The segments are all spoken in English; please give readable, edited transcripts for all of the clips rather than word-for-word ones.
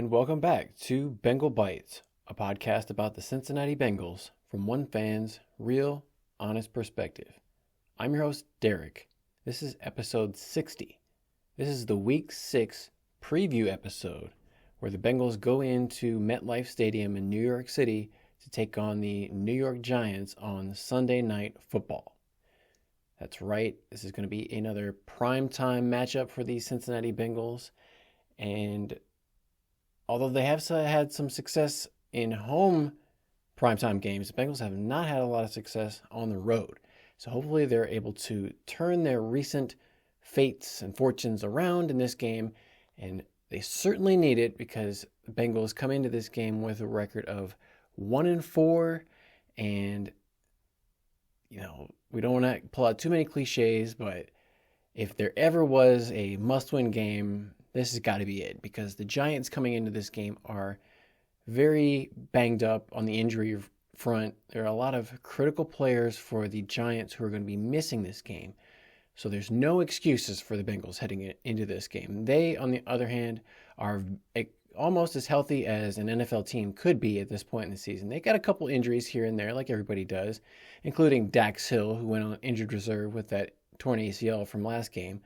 And welcome back to Bengal Bites, a podcast about the Cincinnati Bengals from one fan's real, honest perspective. I'm your host, Derek. This is episode 60. This is the Week 6 preview episode where the Bengals go into MetLife Stadium in New York City to take on the New York Giants on Sunday Night Football. That's right, this is going to be another primetime matchup for the Cincinnati Bengals. And although they have had some success in home primetime games, the Bengals have not had a lot of success on the road. So hopefully they're able to turn their recent fates and fortunes around in this game. And they certainly need it because the Bengals come into this game with a record of 1-4. And, we don't want to pull out too many cliches, but if there ever was a must-win game, this has got to be it, because the Giants coming into this game are very banged up on the injury front. There are a lot of critical players for the Giants who are going to be missing this game. So there's no excuses for the Bengals heading into this game. They, on the other hand, are almost as healthy as an NFL team could be at this point in the season. They got a couple injuries here and there, like everybody does, including Dax Hill, who went on injured reserve with that torn ACL from last game.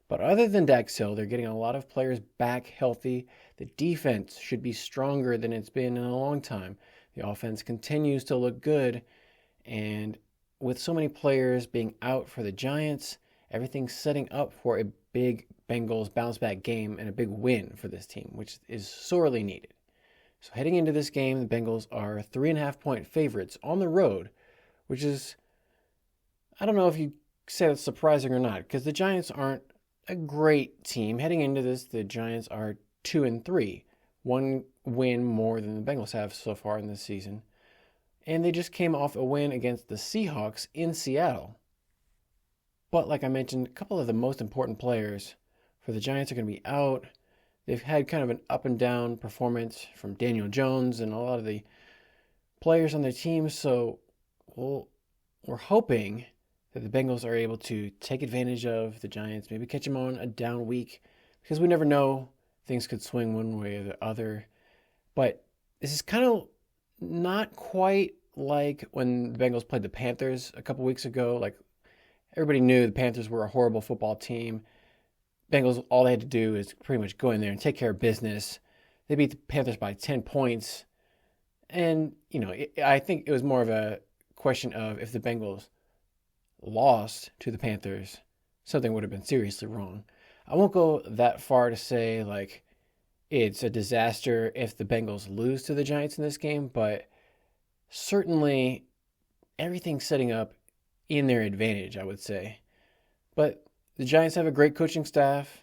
But other than Dax Hill, they're getting a lot of players back healthy. The defense should be stronger than it's been in a long time. The offense continues to look good. And with so many players being out for the Giants, everything's setting up for a big Bengals bounce-back game and a big win for this team, which is sorely needed. So heading into this game, the Bengals are 3.5-point favorites on the road, which is, I don't know if you say that's surprising or not, because the Giants aren't a great team. Heading into this, the Giants are 2-3, one win more than the Bengals have so far in this season. And they just came off a win against the Seahawks in Seattle. But like I mentioned, a couple of the most important players for the Giants are going to be out. They've had kind of an up and down performance from Daniel Jones and a lot of the players on their team. So we're hoping that the Bengals are able to take advantage of the Giants, maybe catch them on a down week, because we never know. Things could swing one way or the other. But this is kind of not quite like when the Bengals played the Panthers a couple weeks ago. Like, everybody knew the Panthers were a horrible football team. Bengals, all they had to do is pretty much go in there and take care of business. They beat the Panthers by 10 points. And, I think it was more of a question of if the Bengals lost to the Panthers, something would have been seriously wrong. I won't go that far to say, it's a disaster if the Bengals lose to the Giants in this game, but certainly everything's setting up in their advantage, I would say. But the Giants have a great coaching staff.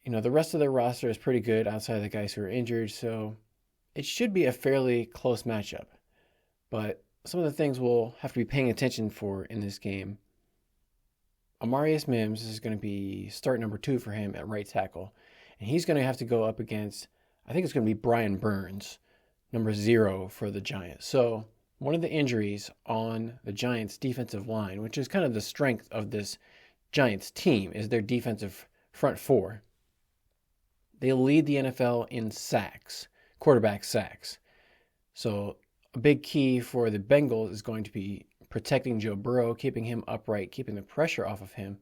The rest of their roster is pretty good outside of the guys who are injured, so it should be a fairly close matchup. But some of the things we'll have to be paying attention for in this game. Amarius Mims is going to be start number 2 for him at right tackle. And he's going to have to go up against, I think it's going to be Brian Burns, number 0 for the Giants. So one of the injuries on the Giants' defensive line, which is kind of the strength of this Giants team, is their defensive front four. They lead the NFL in sacks, quarterback sacks. So a big key for the Bengals is going to be protecting Joe Burrow, keeping him upright, keeping the pressure off of him.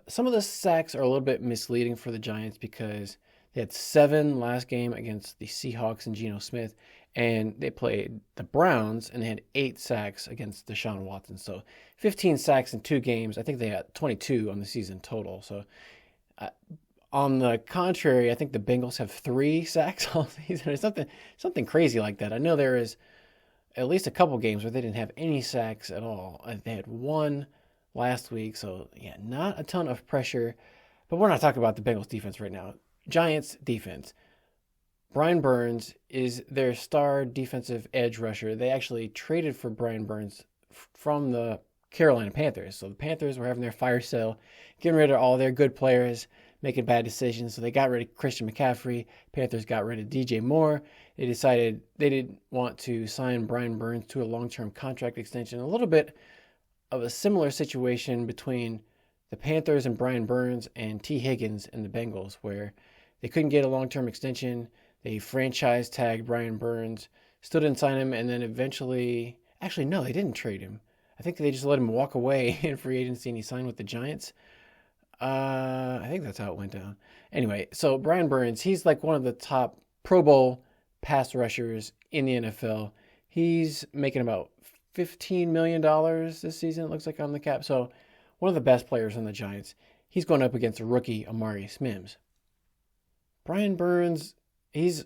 Some of the sacks are a little bit misleading for the Giants because they had 7 last game against the Seahawks and Geno Smith, and they played the Browns, and they had 8 sacks against Deshaun Watson. So 15 sacks in 2 games. I think they had 22 on the season total. So on the contrary, I think the Bengals have 3 sacks all season. It's something crazy like that. I know there is at least a couple games where they didn't have any sacks at all. They had 1 last week, so yeah, not a ton of pressure. But we're not talking about the Bengals defense right now. Giants defense. Brian Burns is their star defensive edge rusher. They actually traded for Brian Burns from the Carolina Panthers. So the Panthers were having their fire sale, getting rid of all their good players, making bad decisions. So they got rid of Christian McCaffrey. Panthers got rid of DJ Moore. They decided they didn't want to sign Brian Burns to a long-term contract extension. A little bit of a similar situation between the Panthers and Brian Burns and T. Higgins and the Bengals, where they couldn't get a long-term extension. They franchise tagged Brian Burns, still didn't sign him, and then eventually, actually, no, they didn't trade him. I think they just let him walk away in free agency and he signed with the Giants. I think that's how it went down. Anyway, so Brian Burns, he's like one of the top Pro Bowl pass rushers in the NFL. He's making about $15 million this season, it looks like, on the cap. So one of the best players on the Giants. He's going up against a rookie, Amari Mims. Brian Burns, he's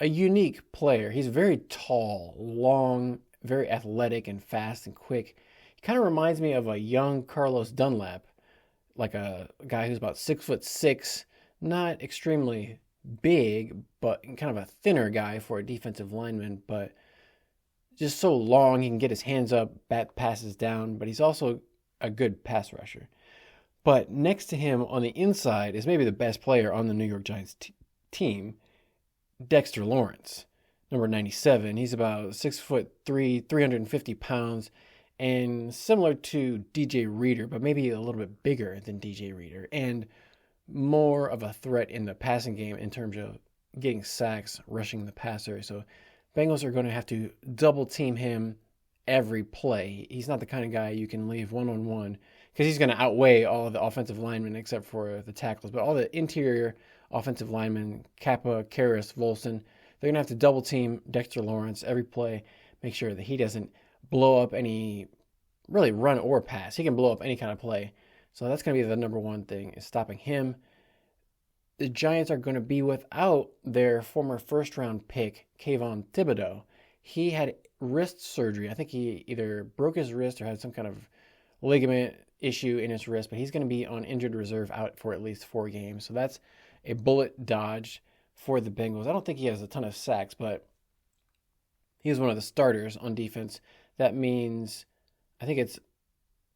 a unique player. He's very tall, long, very athletic and fast and quick. He kind of reminds me of a young Carlos Dunlap, like a guy who's about 6'6", not extremely big, but kind of a thinner guy for a defensive lineman, but just so long he can get his hands up, bat passes down, but he's also a good pass rusher. But next to him on the inside is maybe the best player on the New York Giants team, Dexter Lawrence, number 97. He's about 6'3", 350 pounds, and similar to DJ Reader, but maybe a little bit bigger than DJ Reader, and more of a threat in the passing game in terms of getting sacks, rushing the passer. So Bengals are going to have to double team him every play. He's not the kind of guy you can leave one-on-one because he's going to outweigh all of the offensive linemen except for the tackles. But all the interior offensive linemen, Kappa, Karras, Volson, they're going to have to double team Dexter Lawrence every play, make sure that he doesn't blow up any, really run or pass. He can blow up any kind of play. So that's going to be the number one thing, is stopping him. The Giants are going to be without their former first-round pick, Kayvon Thibodeaux. He had wrist surgery. I think he either broke his wrist or had some kind of ligament issue in his wrist, but he's going to be on injured reserve out for at least 4 games. So that's a bullet dodge for the Bengals. I don't think he has a ton of sacks, but he's one of the starters on defense. That means I think it's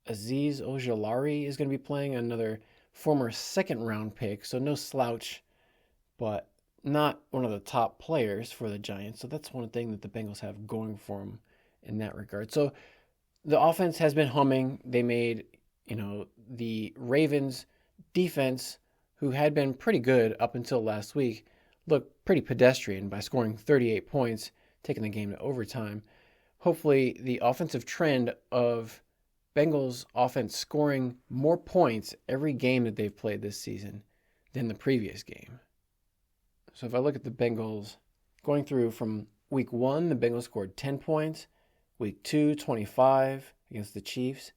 Azeez Ojulari is going to be playing, another former second-round pick, so no slouch, but not one of the top players for the Giants. So that's one thing that the Bengals have going for them in that regard. So the offense has been humming. They made, the Ravens defense, who had been pretty good up until last week, look pretty pedestrian by scoring 38 points, taking the game to overtime. Hopefully the offensive trend of Bengals offense scoring more points every game that they've played this season than the previous game. So if I look at the Bengals going through from week 1, the Bengals scored 10 points. Week 2, 25 against the Chiefs.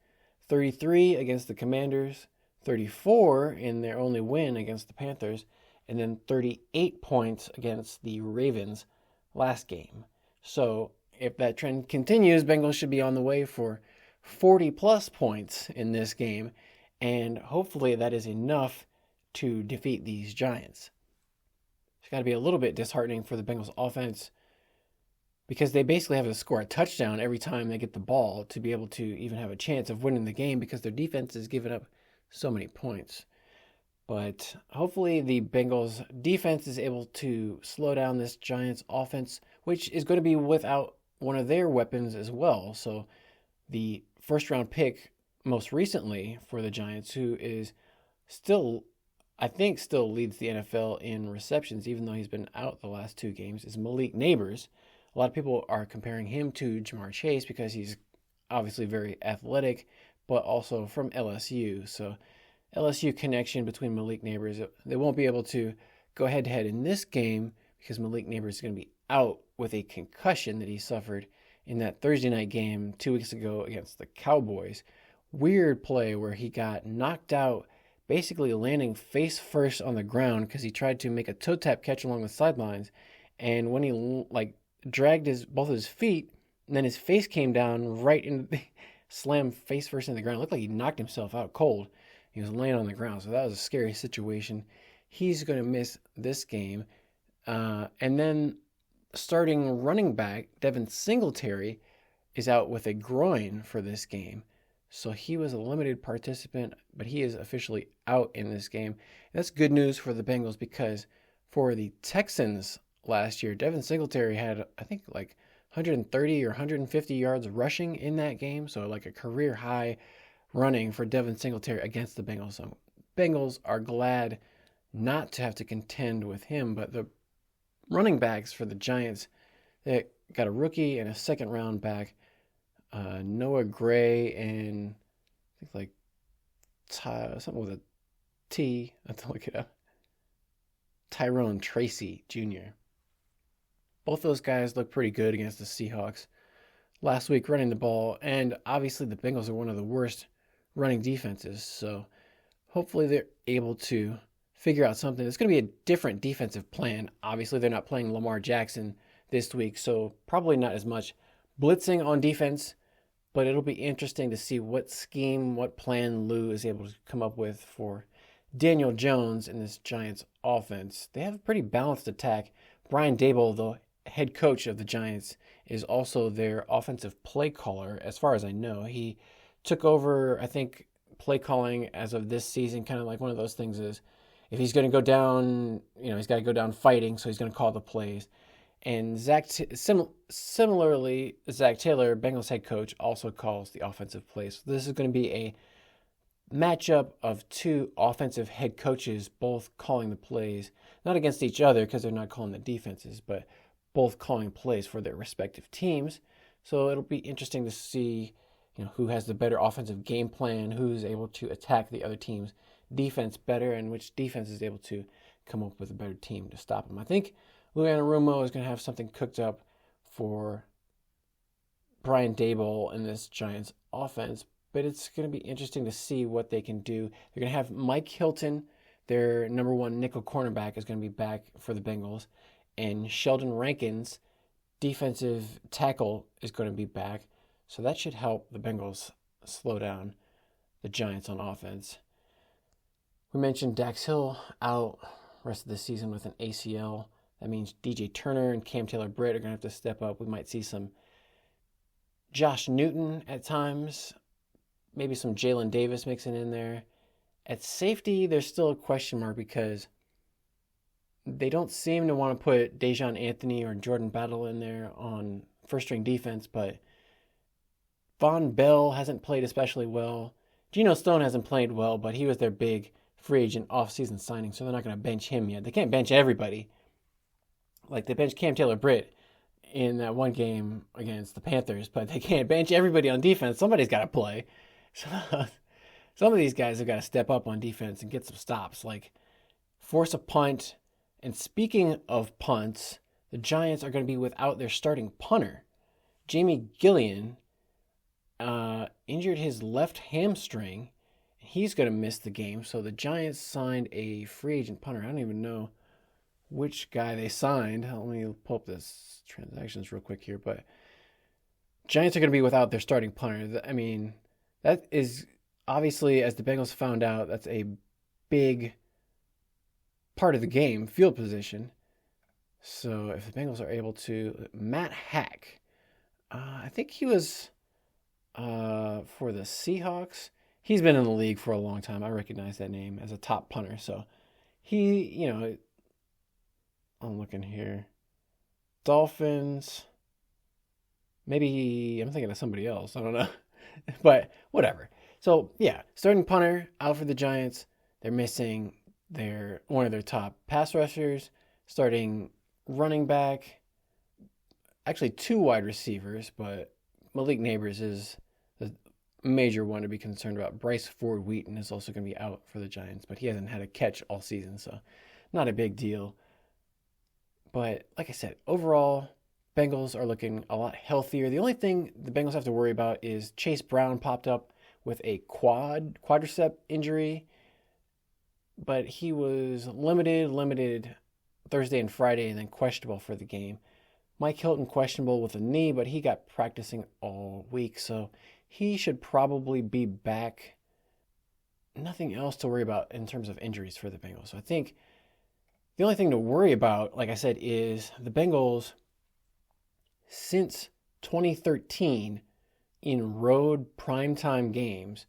33 against the Commanders. 34 in their only win against the Panthers. And then 38 points against the Ravens last game. So if that trend continues, Bengals should be on the way for 40-plus points in this game. And hopefully that is enough to defeat these Giants. It's got to be a little bit disheartening for the Bengals offense because they basically have to score a touchdown every time they get the ball to be able to even have a chance of winning the game because their defense has given up so many points. But hopefully the Bengals defense is able to slow down this Giants offense, which is going to be without one of their weapons as well. So the first-round pick most recently for the Giants, who is still leads the NFL in receptions, even though he's been out the last 2 games, is Malik Nabers. A lot of people are comparing him to Jamar Chase because he's obviously very athletic, but also from LSU. So LSU connection between Malik Nabers. They won't be able to go head-to-head in this game because Malik Nabers is going to be out with a concussion that he suffered in that Thursday night game 2 weeks ago against the Cowboys. Weird play where he got knocked out, basically landing face first on the ground because he tried to make a toe tap catch along the sidelines, and when he dragged both his feet, and then his face came down right into the slammed face first in the ground. It looked like he knocked himself out cold. He was laying on the ground, so that was a scary situation. He's going to miss this game, and then starting running back Devin Singletary is out with a groin for this game. So he was a limited participant, but he is officially out in this game. That's good news for the Bengals because for the Texans last year, Devin Singletary had, I think, 130 or 150 yards rushing in that game. So a career high running for Devin Singletary against the Bengals. So Bengals are glad not to have to contend with him, but the running backs for the Giants. They got a rookie and a second round back, Noah Gray and I think like something with a T. I have to look it up. Tyrone Tracy Jr. Both those guys look pretty good against the Seahawks last week running the ball, and obviously the Bengals are one of the worst running defenses, so hopefully they're able to figure out something. It's going to be a different defensive plan. Obviously they're not playing Lamar Jackson this week, so probably not as much blitzing on defense, but it'll be interesting to see what scheme, what plan Lou is able to come up with for Daniel Jones in this Giants offense. They have a pretty balanced attack. Brian Daboll, the head coach of the Giants, is also their offensive play caller, as far as I know. He took over, I think, play calling as of this season, kind of like one of those things is if he's going to go down, he's got to go down fighting, so he's going to call the plays. And similarly, Zach Taylor, Bengals head coach, also calls the offensive plays. So this is going to be a matchup of two offensive head coaches both calling the plays, not against each other because they're not calling the defenses, but both calling plays for their respective teams. So it'll be interesting to see, who has the better offensive game plan, who's able to attack the other team's defense better, and which defense is able to come up with a better team to stop them. I think Lou Anarumo is going to have something cooked up for Brian Daboll in this Giants offense, but it's going to be interesting to see what they can do. They're going to have Mike Hilton, their number one nickel cornerback, is going to be back for the Bengals, and Sheldon Rankins, defensive tackle, is going to be back. So that should help the Bengals slow down the Giants on offense. We mentioned Dax Hill out rest of the season with an ACL. That means DJ Turner and Cam Taylor-Britt are going to have to step up. We might see some Josh Newton at times, maybe some Jalen Davis mixing in there. At safety, there's still a question mark because they don't seem to want to put Dejon Anthony or Jordan Battle in there on first-string defense, but Von Bell hasn't played especially well. Geno Stone hasn't played well, but he was their big free agent off-season signing, so they're not going to bench him yet. They can't bench everybody. Like they benched Cam Taylor-Britt in that one game against the Panthers, but they can't bench everybody on defense. Somebody's got to play. So some of these guys have got to step up on defense and get some stops, like force a punt. And speaking of punts, the Giants are going to be without their starting punter. Jamie Gillian injured his left hamstring. He's going to miss the game. So the Giants signed a free agent punter. I don't even know which guy they signed. Let me pull up this transactions real quick here. But Giants are going to be without their starting punter. I mean, that is obviously, as the Bengals found out, that's a big part of the game, field position. So if the Bengals are able to, Matt Hack, I think he was for the Seahawks. He's been in the league for a long time. I recognize that name as a top punter. So he, I'm looking here. Dolphins. Maybe I'm thinking of somebody else. I don't know. But whatever. So yeah, starting punter out for the Giants. They're missing one of their top pass rushers, starting running back, actually two wide receivers, but Malik Neighbors is the major one to be concerned about. Bryce Ford Wheaton is also going to be out for the Giants, but he hasn't had a catch all season, so not a big deal. But like I said, overall, Bengals are looking a lot healthier. The only thing the Bengals have to worry about is Chase Brown popped up with a quadricep injury, but he was limited Thursday and Friday, and then questionable for the game. Mike Hilton questionable with a knee, but he got practicing all week, so he should probably be back. Nothing else to worry about in terms of injuries for the Bengals. So I think the only thing to worry about, like I said, is the Bengals, since 2013, in road primetime games,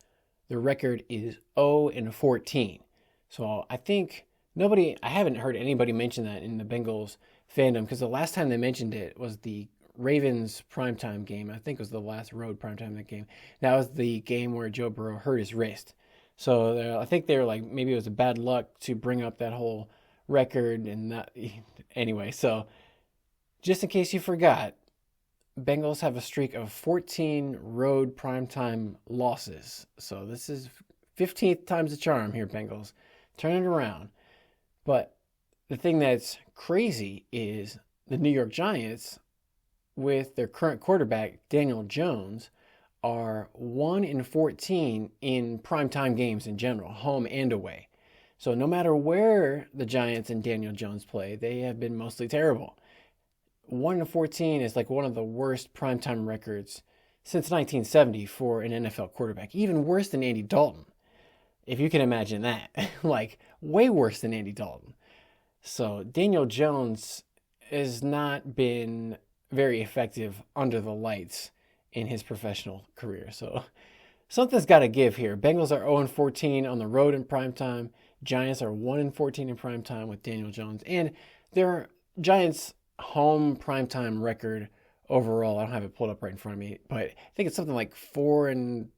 their record is 0-14. So I think I haven't heard anybody mention that in the Bengals fandom, because the last time they mentioned it was the Ravens primetime game. I think it was the last road primetime game. That was the game where Joe Burrow hurt his wrist. So I think they were like, maybe it was a bad luck to bring up that whole record and not anyway. So just in case you forgot, Bengals have a streak of 14 road primetime losses. So this is 15th time's the charm here, Bengals. Turn it around. But the thing that's crazy is the New York Giants, with their current quarterback, Daniel Jones, are 1-14 in primetime games in general, home and away. So no matter where the Giants and Daniel Jones play, they have been mostly terrible. 1-14 is like one of the worst primetime records since 1970 for an NFL quarterback, even worse than Andy Dalton, if you can imagine that. Like, way worse than Andy Dalton. So Daniel Jones has not been very effective under the lights in his professional career. So something's got to give here. Bengals are 0-14 on the road in primetime. Giants are 1-14 in primetime with Daniel Jones. And their Giants' home primetime record overall, I don't have it pulled up right in front of me, but I think it's something like 4-20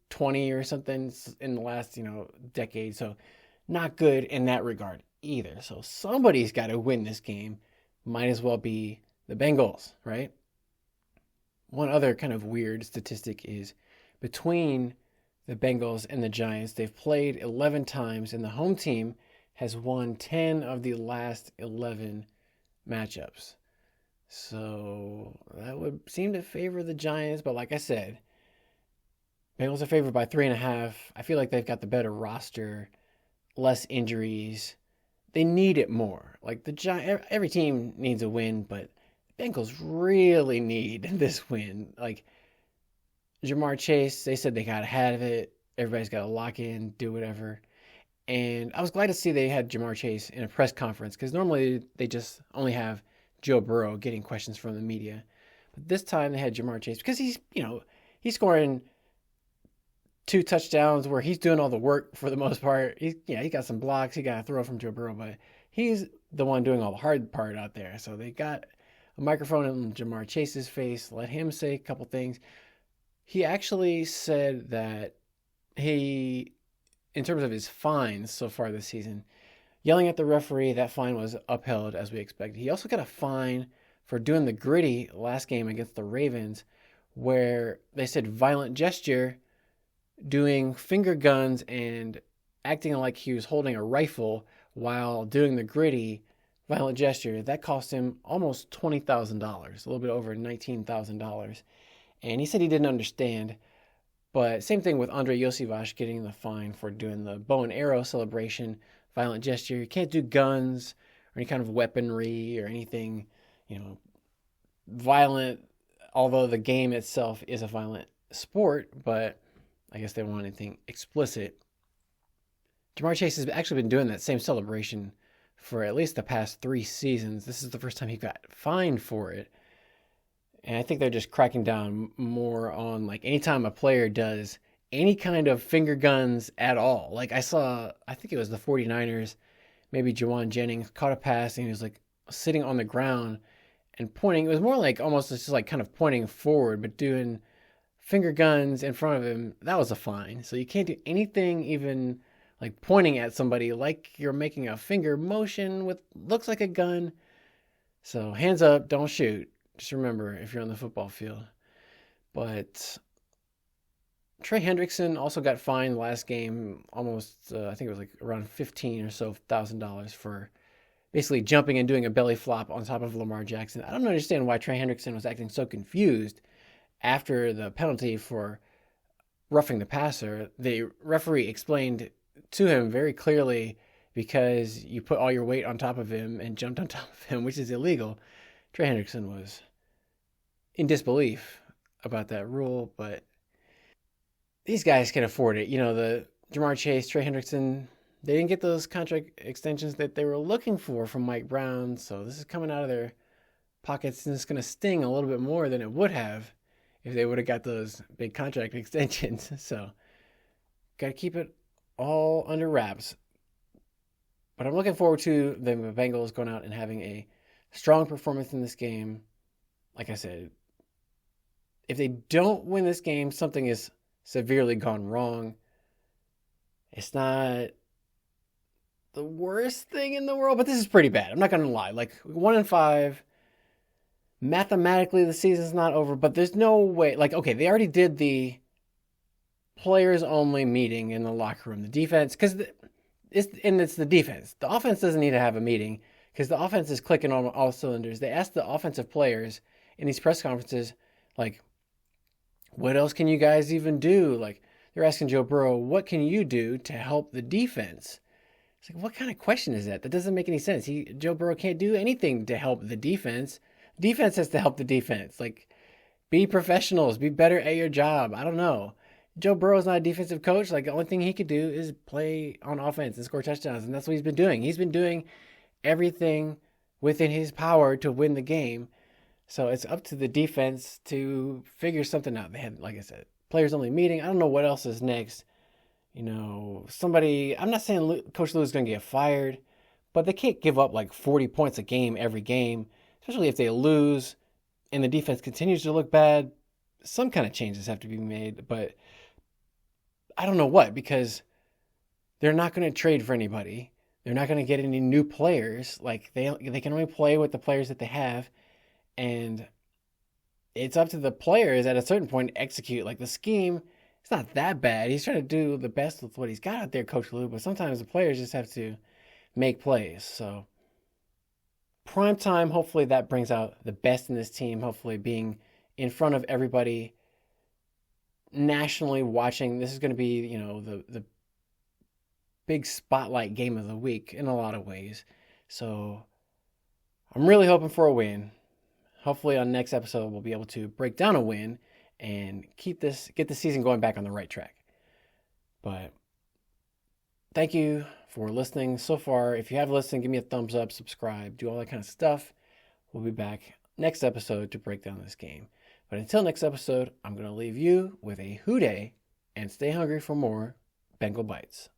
or something in the last, decade. So not good in that regard either. So somebody's got to win this game. Might as well be the Bengals, right? One other kind of weird statistic is between the Bengals and the Giants, they've played 11 times, and the home team has won 10 of the last 11 matchups. So that would seem to favor the Giants, but like I said, Bengals are favored by 3.5. I feel like they've got the better roster, less injuries. They need it more. Like the Giants, every team needs a win, but Bengals really need this win. Like Jamar Chase, they said they got to have it. Everybody's got to lock in, do whatever. And I was glad to see they had Jamar Chase in a press conference because normally they just only have Joe Burrow getting questions from the media. But this time they had Jamar Chase because he's scoring 2 touchdowns where he's doing all the work for the most part. He got some blocks. He got a throw from Joe Burrow, but he's the one doing all the hard part out there. So they got a microphone in Jamar Chase's face, let him say a couple things. He actually said that in terms of his fines so far this season, yelling at the referee, that fine was upheld as we expected. He also got a fine for doing the gritty last game against the Ravens, where they said violent gesture, doing finger guns and acting like he was holding a rifle while doing the gritty violent gesture. That cost him almost $20,000, a little bit over $19,000. And he said he didn't understand. But same thing with Andre Yosivach getting the fine for doing the bow and arrow celebration, violent gesture. You can't do guns or any kind of weaponry or anything, violent, although the game itself is a violent sport, but I guess they want anything explicit. Jamar Chase has actually been doing that same celebration for at least the past 3 seasons. This is the first time he got fined for it. And I think they're just cracking down more on, like, anytime a player does any kind of finger guns at all. Like, I think it was the 49ers, maybe Jawan Jennings caught a pass and he was, like, sitting on the ground and pointing. It was more like almost just, like, kind of pointing forward, but doing finger guns in front of him. That was a fine. So you can't do anything even, like, pointing at somebody like you're making a finger motion with looks like a gun. So hands up, don't shoot. Just remember if you're on the football field. But Trey Hendrickson also got fined last game almost, I think it was like around $15,000 or so for basically jumping and doing a belly flop on top of Lamar Jackson. I don't understand why Trey Hendrickson was acting so confused after the penalty for roughing the passer. The referee explained to him very clearly, because you put all your weight on top of him and jumped on top of him, which is illegal. Trey Hendrickson was in disbelief about that rule, but these guys can afford it. The Jamar Chase, Trey Hendrickson, they didn't get those contract extensions that they were looking for from Mike Brown, so this is coming out of their pockets, and it's going to sting a little bit more than it would have if they would have got those big contract extensions. So, got to keep it all under wraps. But I'm looking forward to the Bengals going out and having a strong performance in this game. Like I said, if they don't win this game, something is severely gone wrong. It's not the worst thing in the world, but this is pretty bad. I'm not going to lie. Like 1-5, mathematically the season's not over, but there's no way. Like, okay, they already did the players only meeting in the locker room. The defense, because it's the defense. The offense doesn't need to have a meeting because the offense is clicking on all cylinders. They asked the offensive players in these press conferences, like, what else can you guys even do? Like, they're asking Joe Burrow, what can you do to help the defense? It's like, what kind of question is that? That doesn't make any sense. Joe Burrow can't do anything to help the defense. Defense has to help the defense. Like, be professionals, be better at your job. I don't know. Joe Burrow's not a defensive coach. Like, the only thing he could do is play on offense and score touchdowns, and that's what he's been doing. He's been doing everything within his power to win the game. So it's up to the defense to figure something out. They had, like I said, players only meeting. I don't know what else is next. You know, somebody, I'm not saying Coach Lou is going to get fired, but they can't give up like 40 points a game every game, especially if they lose and the defense continues to look bad. Some kind of changes have to be made, but I don't know what, because they're not going to trade for anybody. They're not going to get any new players. Like, they can only play with the players that they have, and it's up to the players at a certain point to execute. Like, the scheme, it's not that bad. He's trying to do the best with what he's got out there, Coach Lou, but sometimes the players just have to make plays. So prime time, hopefully that brings out the best in this team, hopefully being in front of everybody nationally watching. This is going to be, you know, the big spotlight game of the week in a lot of ways. So I'm really hoping for a win. Hopefully on next episode we'll be able to break down a win and get the season going back on the right track. But thank you for listening so far. If you have listened, give me a thumbs up, subscribe, do all that kind of stuff. We'll be back next episode to break down this game. But until next episode, I'm going to leave you with a hoo-day and stay hungry for more Bengal Bites.